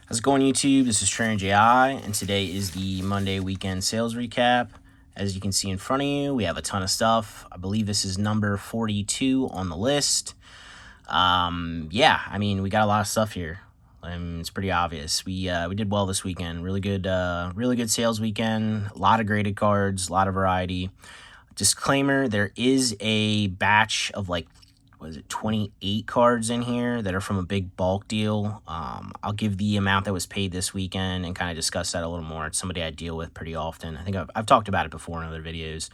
How's it going, YouTube? This is Trainer JI, and today is the Monday weekend sales recap. As you can see in front of you, we have a ton of stuff. I believe this is number 42 on the list. Yeah, I mean, we got a lot of stuff here. It's pretty obvious. We did well this weekend. Really good sales weekend. A lot of graded cards, a lot of variety. Disclaimer: there is a batch of 28 cards in here that are from a big bulk deal. I'll give the amount that was paid this weekend and kind of discuss that a little more. It's somebody I deal with pretty often. I think I've talked about it before in other videos,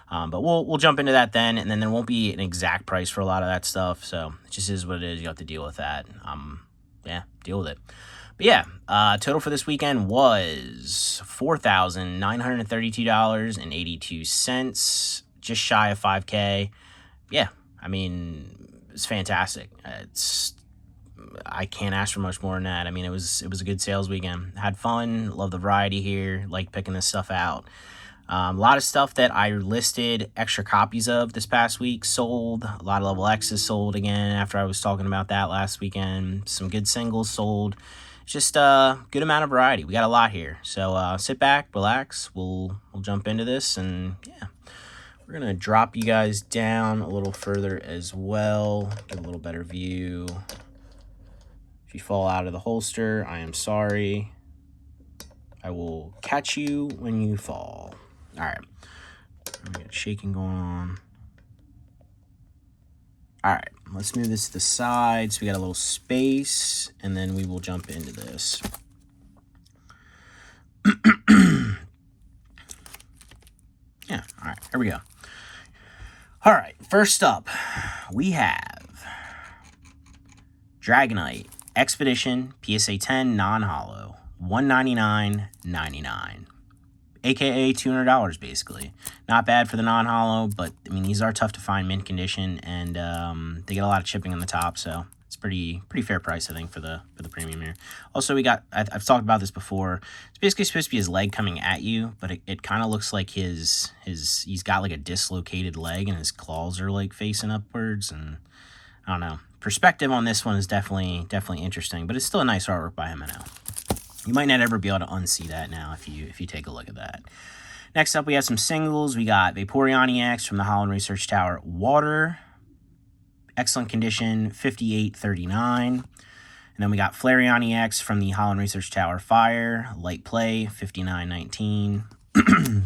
but we'll jump into that then, and then there won't be an exact price for a lot of that stuff, so it just is what it is. You have to deal with that. Yeah, deal with it. But yeah, total for this weekend was $4,932.82, just shy of 5K. Yeah, I mean, it's fantastic. I can't ask for much more than that. I mean, it was a good sales weekend. Had fun. Love the variety here. Like picking this stuff out. A lot of stuff that I listed extra copies of this past week sold. A lot of level X's sold again after I was talking about that last weekend. Some good singles sold. Just a good amount of variety. We got a lot here. So sit back, relax. We'll jump into this, and yeah. We're going to drop you guys down a little further as well. Get a little better view. If you fall out of the holster, I am sorry. I will catch you when you fall. All right. We got shaking going on. All right. Let's move this to the side so we got a little space, and then we will jump into this. Yeah. All right. Here we go. All right, first up, we have Dragonite Expedition PSA 10 non-holo, $199.99, aka $200 basically. Not bad for the non-holo, but I mean, these are tough to find mint condition, and they get a lot of chipping on the top, so it's pretty fair price, I think, for the premium here. Also, we got, I've talked about this before. It's basically supposed to be his leg coming at you, but it kind of looks like he's got like a dislocated leg and his claws are like facing upwards, and I don't know. Perspective on this one is definitely interesting, but it's still a nice artwork by him. I know you might not ever be able to unsee that now if you take a look at that. Next up, we have some singles. We got Vaporeon EX from the Holland Research Tower Water. Excellent condition, $58.39. And then we got Flareon EX from the Holland Research Tower Fire, Light Play, $59.19.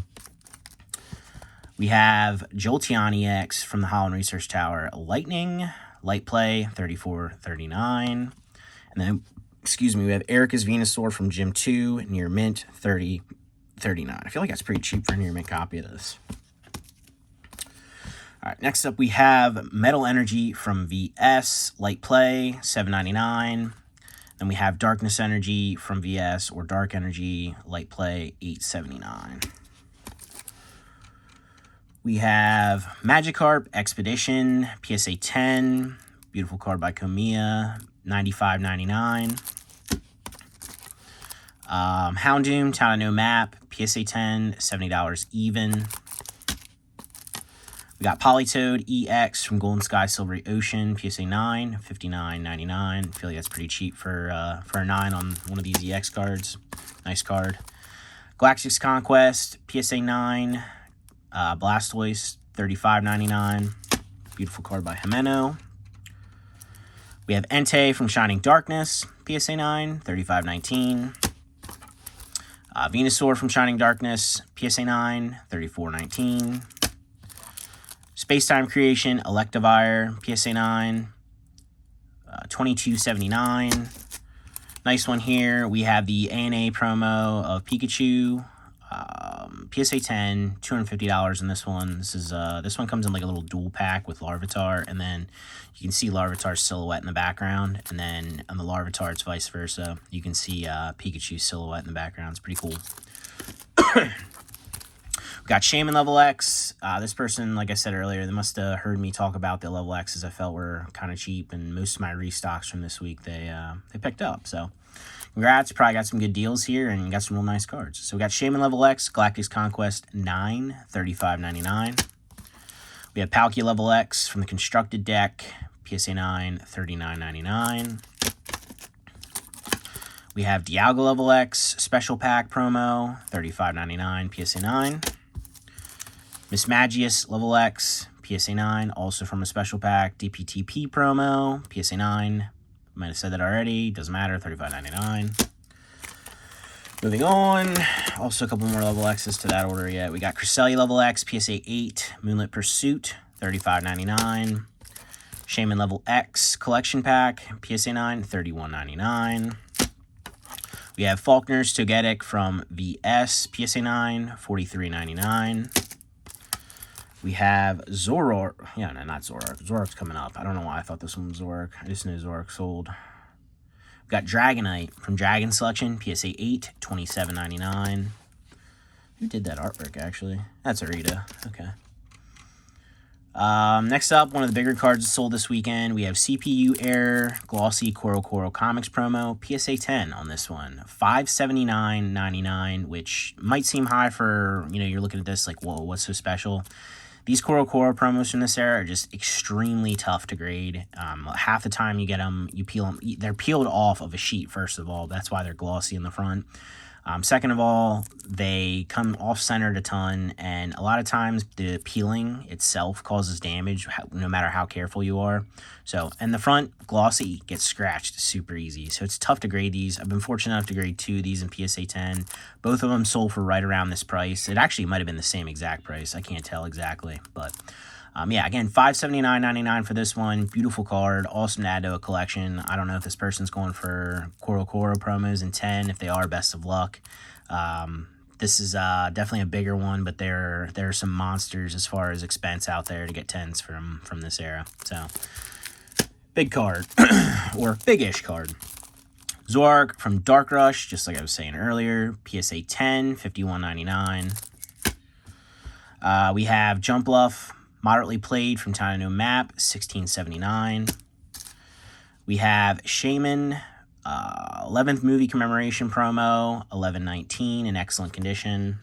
We have Jolteon EX from the Holland Research Tower Lightning, Light Play, $34.39. And then, we have Erica's Venusaur from Gym 2, near mint, $30.39. I feel like that's pretty cheap for a near mint copy of this. All right, next up we have Metal Energy from VS, Light Play, $7.99. Then we have Darkness Energy from VS, or Dark Energy, Light Play, $8.79. We have Magikarp Expedition, PSA 10, beautiful card by Komiya, $95.99. Houndoom, Town of No Map, PSA 10, $70 even. We got Politoed EX from Golden Sky Silvery Ocean, PSA 9, $59.99. I feel like that's pretty cheap for a 9 on one of these EX cards. Nice card. Galactic's Conquest, PSA 9, Blastoise, $35.99. Beautiful card by Jimeno. We have Entei from Shining Darkness, PSA 9, $35.19. Venusaur from Shining Darkness, PSA 9, $34.19. Spacetime Creation, Electivire, PSA 9, $22.79. Nice one here. We have the ANA promo of Pikachu, PSA 10, $250 in this one. This one comes in like a little dual pack with Larvitar, and then you can see Larvitar's silhouette in the background, and then on the Larvitar it's vice versa. You can see Pikachu's silhouette in the background. It's pretty cool. We got Shaman Level X. This person, like I said earlier, they must have heard me talk about the Level X's I felt were kind of cheap, and most of my restocks from this week they picked up. So congrats, probably got some good deals here and got some real nice cards. So we got Shaman Level X, Galactic's Conquest 9, $35.99. We have Palkia Level X from the Constructed deck, PSA 9, $39.99. We have Dialga Level X Special Pack promo, $35.99 PSA 9. Mismagius Level X PSA 9, also from a special pack. DPTP promo, PSA 9. Might have said that already. Doesn't matter, $35.99. Moving on, also a couple more Level X's to that order yet. We got Cresselia Level X, PSA 8, Moonlit Pursuit, $35.99. Shaman Level X Collection Pack, PSA 9, $31.99. We have Faulkner's Togetic from VS, PSA 9, $43.99. We have Zoroark. Yeah, no, not Zoroark. Zoroark's coming up. I don't know why I thought this one was Zoroark. I just knew Zoroark sold. We've got Dragonite from Dragon Selection, PSA 8, $27.99. Who did that artwork, actually? That's Arita. Okay. Next up, one of the bigger cards that sold this weekend. We have CPU Air Glossy Coro Comics promo, PSA 10 on this one. $579.99, which might seem high for, you're looking at this like, whoa, what's so special? These Coro promos from this era are just extremely tough to grade. Half the time you get them, you peel them. They're peeled off of a sheet, first of all. That's why they're glossy in the front. Second of all, they come off-centered a ton, and a lot of times the peeling itself causes damage, no matter how careful you are. So, and the front, glossy, gets scratched super easy. So it's tough to grade these. I've been fortunate enough to grade 2 of these in PSA 10. Both of them sold for right around this price. It actually might have been the same exact price. I can't tell exactly, but... yeah, again, $579.99 for this one. Beautiful card. Awesome to add to a collection. I don't know if this person's going for Coro promos in 10. If they are, best of luck. This is definitely a bigger one, but there are some monsters as far as expense out there to get 10s from this era. So, big card. Or big-ish card. Zoroark from Dark Rush, just like I was saying earlier. PSA 10, $51.99. We have Jumpluff. Moderately Played from Town No Map, $16.79. We have Shaman, 11th movie commemoration promo, $11.19 in excellent condition.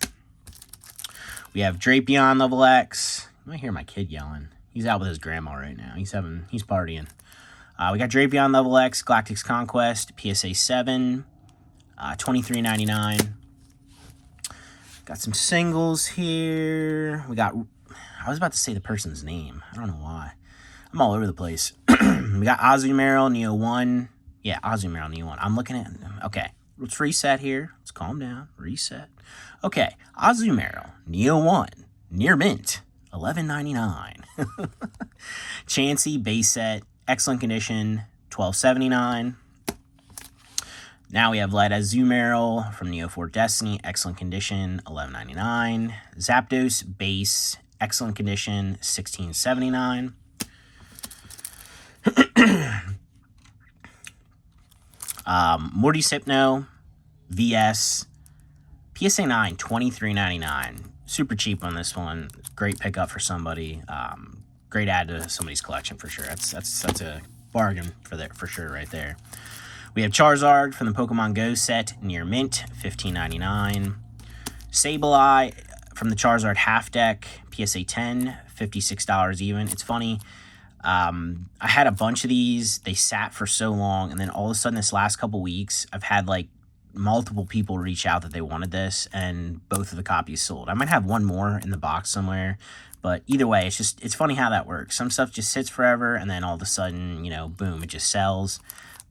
We have Drapion Level X. You might hear my kid yelling. He's out with his grandma right now. He's partying. We got Drapion Level X, Galactic's Conquest, PSA 7, $23.99. Got some singles here. I was about to say the person's name. I don't know why. I'm all over the place. We got Azumarill, Neo 1. Yeah, Azumarill, Neo 1. I'm looking at... Okay, let's reset here. Let's calm down. Reset. Okay, Azumarill, Neo 1. Near mint, $11.99. Chansey, base set, excellent condition, $12.79. Now we have Light Azumarill from Neo 4 Destiny, excellent condition, $11.99. Zapdos, base, excellent condition, $16.79. Morty's Hypno, VS, PSA 9, $23.99. Super cheap on this one. Great pickup for somebody. Great add to somebody's collection for sure. That's a bargain for sure right there. We have Charizard from the Pokemon Go set, near mint, $15.99. Sableye from the Charizard half deck, PSA 10, $56 even. It's funny. I had a bunch of these. They sat for so long, and then all of a sudden this last couple weeks, I've had like multiple people reach out that they wanted this, and both of the copies sold. I might have one more in the box somewhere, but either way, it's funny how that works. Some stuff just sits forever, and then all of a sudden, boom, it just sells.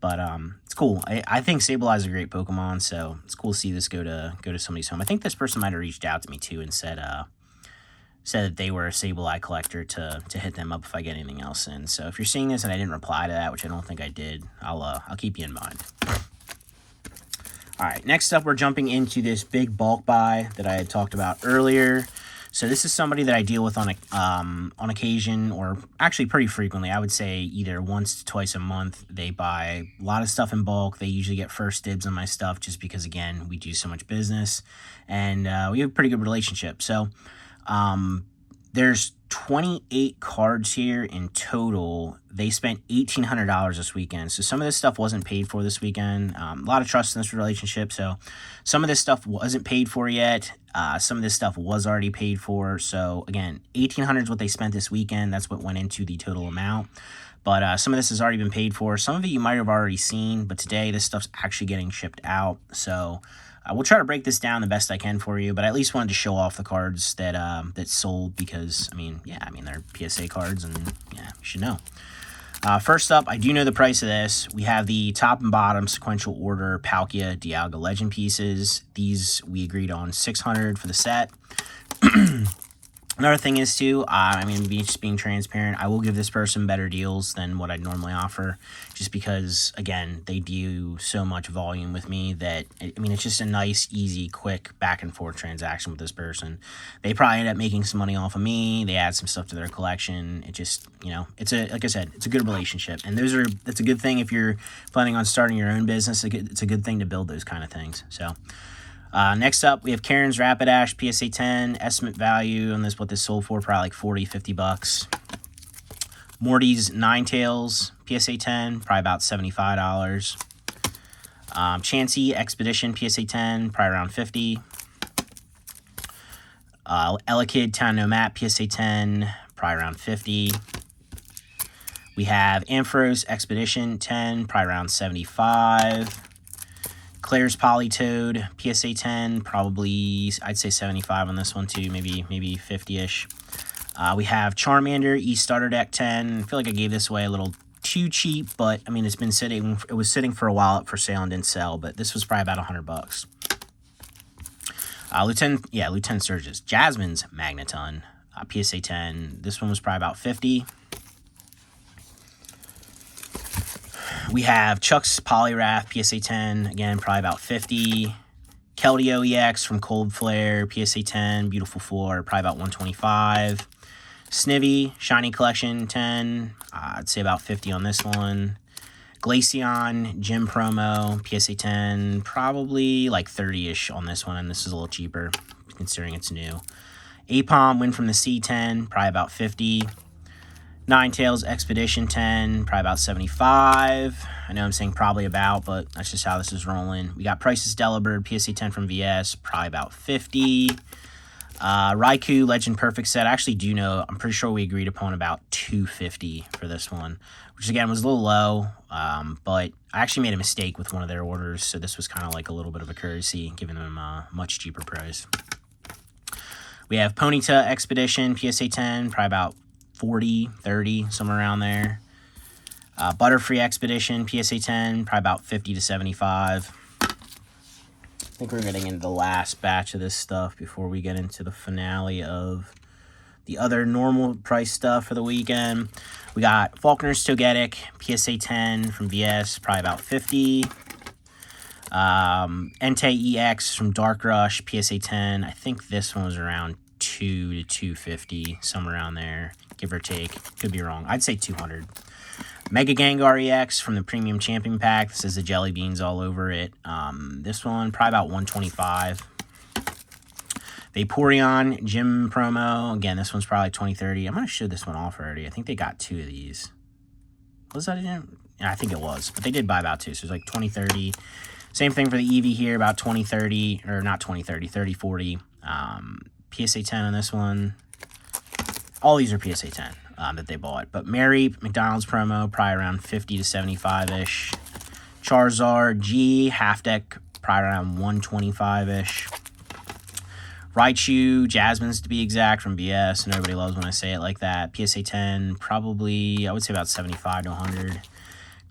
But it's cool. I think Sableye is a great Pokemon, so it's cool to see this go to somebody's home. I think this person might have reached out to me too and said that they were a Sableye collector to hit them up if I get anything else in. So if you're seeing this and I didn't reply to that, which I don't think I did, I'll keep you in mind. All right, next up we're jumping into this big bulk buy that I had talked about earlier. So this is somebody that I deal with on occasion, or actually pretty frequently. I would say either once to twice a month. They buy a lot of stuff in bulk. They usually get first dibs on my stuff just because, again, we do so much business, and we have a pretty good relationship. So there's 28 cards here in total. They spent $1,800 this weekend. So some of this stuff wasn't paid for this weekend. A lot of trust in this relationship. So some of this stuff wasn't paid for yet. Some of this stuff was already paid for. So again, $1,800 is what they spent this weekend. That's what went into the total amount. But some of this has already been paid for. Some of it you might have already seen, but today this stuff's actually getting shipped out. So we'll try to break this down the best I can for you, but I at least wanted to show off the cards that that sold because, they're PSA cards, and yeah, you should know. First up, I do know the price of this. We have the top and bottom sequential order Palkia Dialga Legend pieces. These we agreed on $600 for the set. Another thing is too, just being transparent, I will give this person better deals than what I'd normally offer, just because, again, they do so much volume with me that, it's just a nice, easy, quick back and forth transaction with this person. They probably end up making some money off of me. They add some stuff to their collection. It just, like I said, it's a good relationship. And that's a good thing if you're planning on starting your own business. It's a good thing to build those kind of things. So, next up, we have Karen's Rapidash PSA 10. Estimate value on this, what this sold for, probably like $40-$50. Morty's Ninetales PSA 10, probably about $75. Chansey Expedition PSA 10, probably around $50. Elekid Tanomat PSA 10, probably around $50. We have Ampharos Expedition 10, probably around $75. Claire's Politoed PSA 10, probably, I'd say 75 on this one too, maybe 50-ish. We have Charmander E-Starter Deck 10. I feel like I gave this away a little too cheap, but, it's been sitting, it was sitting for a while up for sale and didn't sell, but this was probably about $100. Lieutenant Surge's Jasmine's Magneton PSA 10. This one was probably about $50. We have Chuck's Poliwrath PSA 10, again, probably about $50. Keldeo EX from Cold Flare PSA 10, beautiful floor, probably about $125. Snivy Shiny Collection 10, I'd say about $50 on this one. Glaceon Gym Promo PSA 10, probably like $30-ish on this one, and this is a little cheaper considering it's new. Apom Win from the Sea 10, probably about $50. Ninetales Expedition 10, probably about $75. I know I'm saying probably about, but that's just how this is rolling. We got Price's Delibird PSA 10 from VS, probably about $50. Raikou Legend Perfect Set, I actually do know, I'm pretty sure we agreed upon about $250 for this one, which again was a little low, but I actually made a mistake with one of their orders, so this was kind of like a little bit of a courtesy, giving them a much cheaper price. We have Ponyta Expedition PSA 10, probably about 40, 30, somewhere around there. Butterfree Expedition PSA 10, probably about 50 to 75. I think we're getting into the last batch of this stuff before we get into the finale of the other normal price stuff for the weekend. We got Faulkner's Togetic PSA 10 from VS, probably about 50. Entei EX from Dark Rush PSA 10. I think this one was around $200 to $250, somewhere around there, give or take. Could be wrong. I'd say $200. Mega Gengar EX from the Premium Champion Pack. This is the jelly beans all over it. This one, probably about $125. Vaporeon Gym Promo. Again, this one's probably $20-$30. I'm going to show this one off already. I think they got two of these. Was that it? Yeah, I think it was. But they did buy about two, so it's like $20-$30. Same thing for the Eevee here, about $20-$30. Or not $20-$30, $30-$40. PSA 10 on this one. All these are PSA 10 that they bought. But Mary McDonald's promo, probably around 50 to 75-ish. Charizard G half deck, probably around 125-ish. Raichu, Jasmine's to be exact, from BS, and everybody loves when I say it like that. PSA 10, probably, I would say about 75 to 100.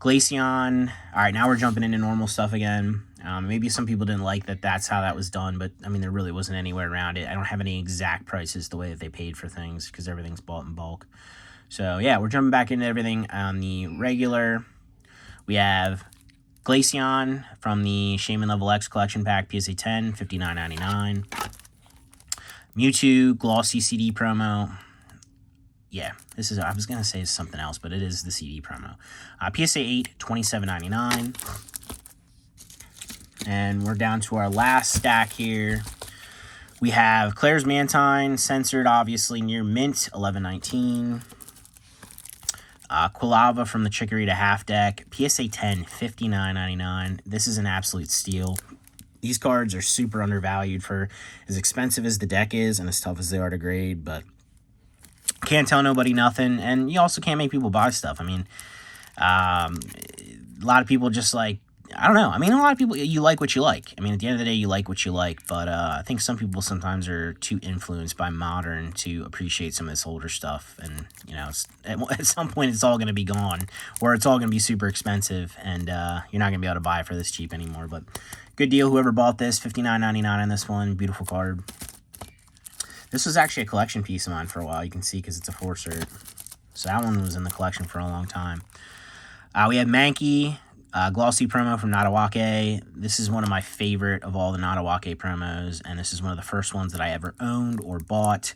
Glaceon, all right, now we're jumping into normal stuff again. Maybe some people didn't like that that's how that was done, but, there really wasn't anywhere around it. I don't have any exact prices the way that they paid for things because everything's bought in bulk. So, yeah, we're jumping back into everything on the regular. We have Glaceon from the Shaman Level X Collection Pack, PSA 10, $59.99. Mewtwo Glossy CD promo. Yeah, this is, I was going to say something else, but it is the CD promo. PSA 8, $27.99. And we're down to our last stack here. We have Claire's Mantine, censored, obviously, near mint, $11.19. Quilava from the Chikorita half deck, PSA 10, $59.99. This is an absolute steal. These cards are super undervalued for as expensive as the deck is and as tough as they are to grade, but Can't tell nobody nothing, and you also can't make people buy stuff. I mean, a lot of people just like, I don't know. I mean, a lot of people, you like what you like. I mean, at the end of the day, you like what you like. But I think some people sometimes are too influenced by modern to appreciate some of this older stuff. And, you know, at some point, it's all going to be gone, or it's all going to be super expensive, and you're not going to be able to buy it for this cheap anymore. But good deal, whoever bought this, $59.99 on this one. Beautiful card. This was actually a collection piece of mine for a while. You can see because it's a 4-cert. So that one was in the collection for a long time. We have Mankey. Glossy promo from Nadawake. This is one of my favorite of all the Nadawake promos, and this is one of the first ones that I ever owned or bought.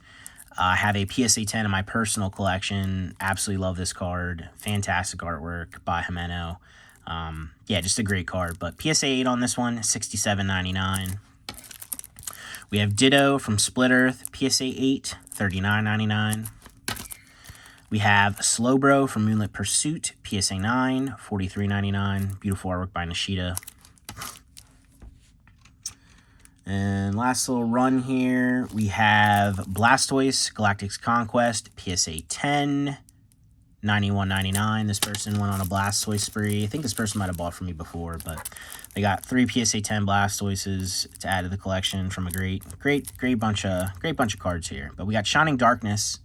I have a PSA 10 in my personal collection. Absolutely love this card. Fantastic artwork by Jimeno. Yeah, just a great card. But PSA 8 on this one, $67.99. We have Ditto from Split Earth, PSA 8, $39.99. We have Slowbro from Moonlit Pursuit, PSA 9, $43.99. Beautiful artwork by Nishida. And last little run here, we have Blastoise Galactic's Conquest, PSA 10, $91.99. This person went on a Blastoise spree. I think this person might have bought from me before, but they got 3 PSA 10 Blastoises to add to the collection from a great bunch of cards here. But we got Shining Darkness,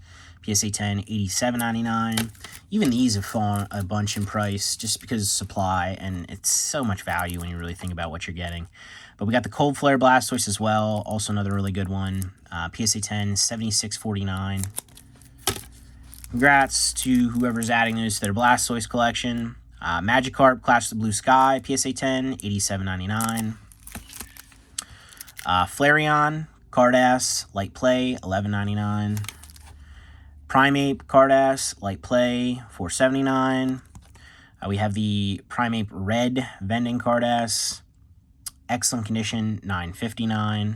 PSA 10, $87.99. Even these have fallen a bunch in price just because of supply, and it's so much value when you really think about what you're getting. But we got the Cold Flare Blastoise as well, also another really good one. PSA 10, $76.49. Congrats to whoever's adding those to their Blastoise collection. Magikarp Clash of the Blue Sky, PSA 10, $87.99. Flareon Cardass Light Play, $11.99. Primeape Cardass Light Play, $4.79. We have the Primeape Red Vending Cardass, excellent condition, $9.59.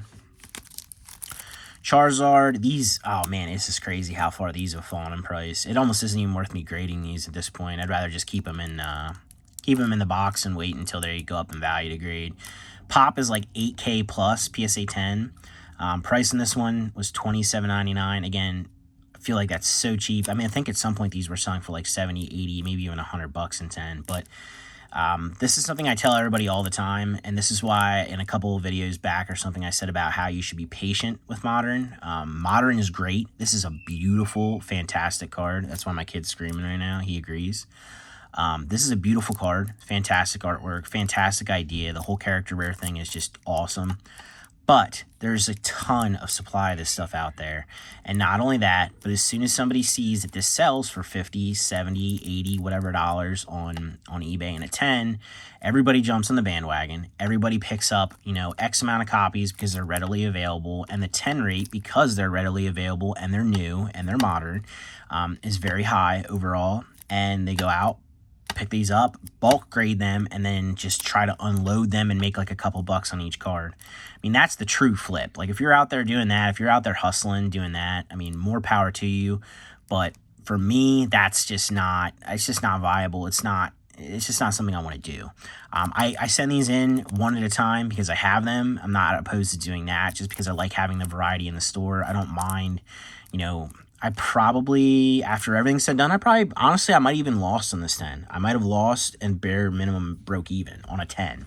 Charizard, these, oh man, this is crazy how far these have fallen in price. It almost isn't even worth me grading these at this point. I'd rather just keep them in the box and wait until they go up in value to grade. Pop is like 8K plus, PSA 10. Price in this one was $27.99. Again, I feel like that's so cheap. I mean, I think at some point these were selling for like 70, 80, maybe even $100 in 10. But this is something I tell everybody all the time, and this is why in a couple of videos back or something I said about how you should be patient with Modern. Modern is great. This is a beautiful, fantastic card. That's why my kid's screaming right now. He agrees. This is a beautiful card. Fantastic artwork. Fantastic idea. The whole character rare thing is just awesome. But there's a ton of supply of this stuff out there. And not only that, but as soon as somebody sees that this sells for 50, 70, 80, whatever dollars on eBay and a 10, everybody jumps on the bandwagon. Everybody picks up, you know, X amount of copies because they're readily available. And the 10 rate, because they're readily available and they're new and they're modern, is very high overall. And they go out, pick these up, bulk grade them, and then just try to unload them and make like a couple bucks on each card. I mean, that's the true flip. Like if you're out there doing that, if you're out there hustling, doing that, I mean, more power to you. But for me, that's just not, it's just not viable. It's just not something I want to do. I send these in one at a time because I have them. I'm not opposed to doing that just because I like having the variety in the store. I don't mind, you know, I probably, after everything's said done, honestly, I might even lost on this 10. I might have lost and bare minimum broke even on a 10.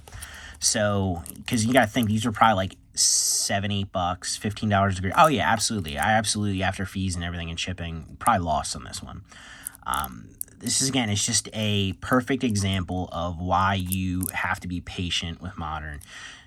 So, because you got to think, these were probably like $7, $8, $15 a grade. Oh, yeah, absolutely. I absolutely, after fees and everything and shipping, probably lost on this one. This is, again, it's just a perfect example of why you have to be patient with Modern.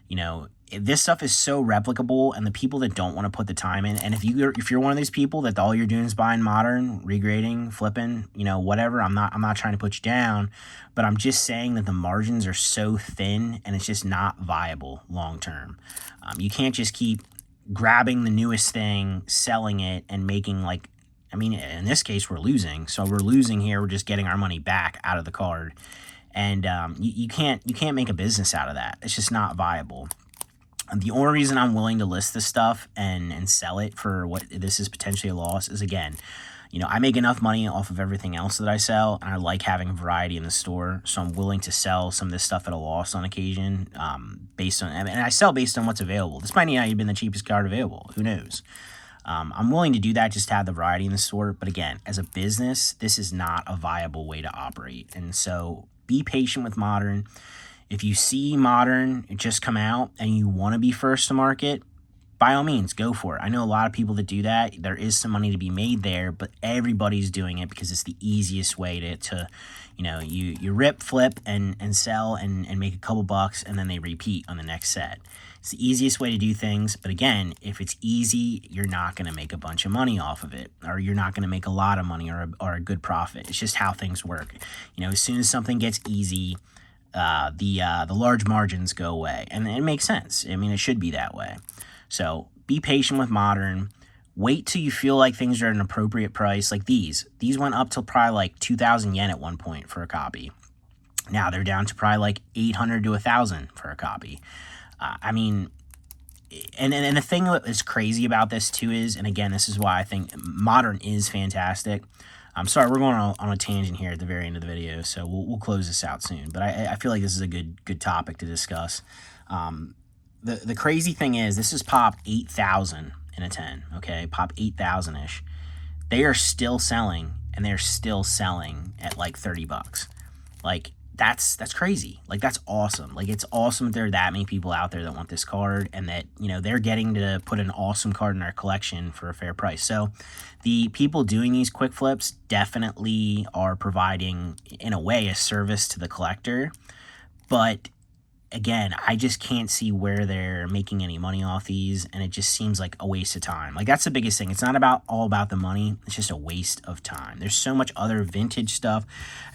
You know, this stuff is so replicable, and the people that don't want to put the time in, and if you're one of these people that all you're doing is buying Modern, regrading, flipping, you know, whatever, I'm not trying to put you down, but I'm just saying that the margins are so thin and it's just not viable long term. You can't just keep grabbing the newest thing, selling it, and making like, I mean, in this case we're losing, so we're losing here. We're just getting our money back out of the card, and you can't make a business out of that. It's just not viable. The only reason I'm willing to list this stuff and sell it for what this is potentially a loss is, again, you know, I make enough money off of everything else that I sell, and I like having variety in the store, so I'm willing to sell some of this stuff at a loss on occasion, based on, and I sell based on what's available. This might not even been the cheapest card available. Who knows? I'm willing to do that just to have the variety in the store. But again, as a business, this is not a viable way to operate. And so be patient with Modern. If you see Modern just come out and you want to be first to market, by all means, go for it. I know a lot of people that do that. There is some money to be made there, but everybody's doing it because it's the easiest way to you rip, flip, and sell and make a couple bucks, and then they repeat on the next set. It's the easiest way to do things, but again, if it's easy, you're not going to make a bunch of money off of it, or you're not going to make a lot of money or a good profit. It's just how things work. As soon as something gets easy, the large margins go away, and it makes sense. I mean, it should be that way. So be patient with Modern. Wait till you feel like things are at an appropriate price. Like these went up to probably like 2,000 yen at one point for a copy. Now they're down to probably like 800 to 1,000 for a copy. I mean, and the thing that is crazy about this too is, and again, this is why I think Modern is fantastic. I'm sorry, we're going on a tangent here at the very end of the video, so we'll close this out soon. But I feel like this is a good topic to discuss. The crazy thing is, this is pop 8,000 in a 10, okay? Pop 8,000-ish. They are still selling, and they're still selling at like 30 bucks. Like, that's crazy. Like, that's awesome. Like, it's awesome that there are that many people out there that want this card, and that, they're getting to put an awesome card in their collection for a fair price. So, the people doing these quick flips definitely are providing, in a way, a service to the collector. But again, I just can't see where they're making any money off these, and it just seems like a waste of time. Like, that's the biggest thing. It's not all about the money. It's just a waste of time. There's so much other vintage stuff.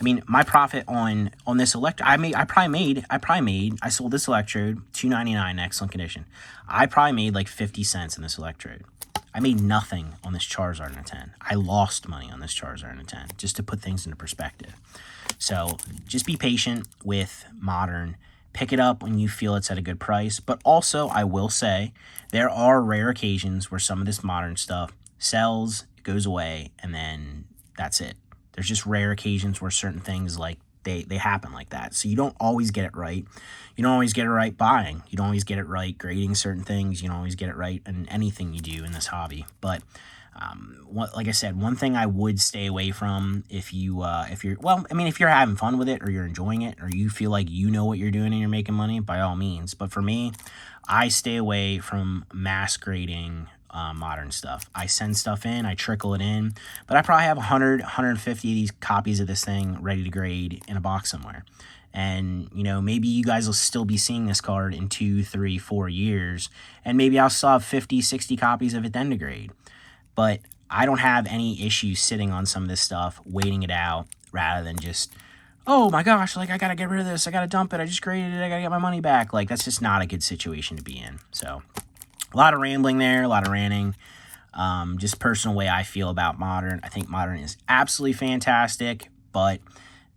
I mean, my profit on this electrode, I sold this electrode $2.99 in excellent condition. I probably made like 50 cents in this electrode. I made nothing on this Charizard in a 10. I lost money on this Charizard in a 10, just to put things into perspective. So just be patient with Modern. Pick it up when you feel it's at a good price. But also, I will say, there are rare occasions where some of this Modern stuff sells, it goes away, and then that's it. There's just rare occasions where certain things, like, they happen like that. So you don't always get it right. You don't always get it right buying. You don't always get it right grading certain things. You don't always get it right in anything you do in this hobby. But like I said, one thing I would stay away from if you're having fun with it, or you're enjoying it, or you feel like you know what you're doing and you're making money, by all means. But for me, I stay away from mass grading Modern stuff. I send stuff in, I trickle it in, but I probably have 100, 150 of these copies of this thing ready to grade in a box somewhere. And, maybe you guys will still be seeing this card in 2, 3, 4 years, and maybe I'll still have 50, 60 copies of it then to grade. But I don't have any issues sitting on some of this stuff, waiting it out, rather than just, oh my gosh, like, I got to get rid of this, I got to dump it, I just graded it, I got to get my money back. Like, that's just not a good situation to be in. So, a lot of rambling there, a lot of ranting. Just personal way I feel about Modern. I think Modern is absolutely fantastic, but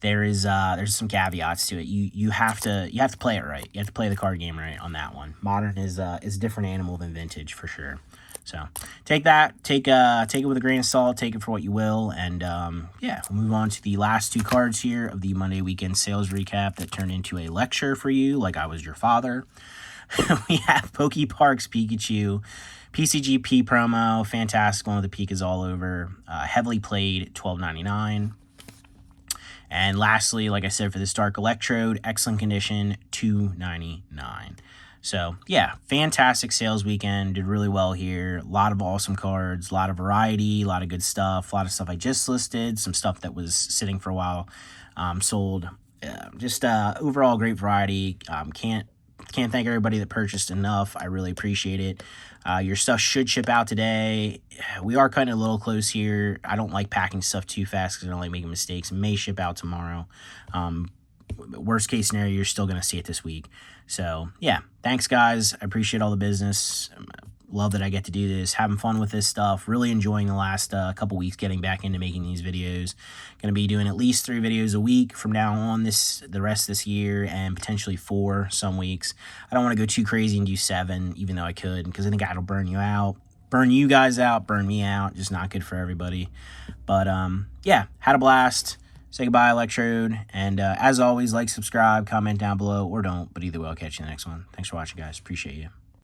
there's some caveats to it. You have to play it right. You have to play the card game right on that one. Modern is a different animal than Vintage for sure. So take it with a grain of salt, take it for what you will, and we'll move on to the last two cards here of the Monday weekend sales recap that turned into a lecture for you, like I was your father. We have Pokeparks Pikachu, PCGP promo, fantastic one with the Pikas all over, heavily played, $12.99. And lastly, like I said, for this Dark Electrode, excellent condition, $2.99. So, yeah, fantastic sales weekend. Did really well here. A lot of awesome cards, a lot of variety, a lot of good stuff, a lot of stuff I just listed, some stuff that was sitting for a while, sold. Just overall great variety. Can't thank everybody that purchased enough. I really appreciate it. Your stuff should ship out today. We are cutting a little close here. I don't like packing stuff too fast because I don't like making mistakes. It may ship out tomorrow. Worst case scenario, you're still going to see it this week. So, yeah, thanks, guys. I appreciate all the business. Love that I get to do this. Having fun with this stuff. Really enjoying the last couple weeks getting back into making these videos. Going to be doing at least 3 videos a week from now on the rest of this year, and potentially 4 some weeks. I don't want to go too crazy and do 7, even though I could, because I think that'll burn you out. Burn you guys out, burn me out. Just not good for everybody. But, yeah, had a blast. Say goodbye, Electrode. And as always, like, subscribe, comment down below, or don't. But either way, I'll catch you in the next one. Thanks for watching, guys. Appreciate you.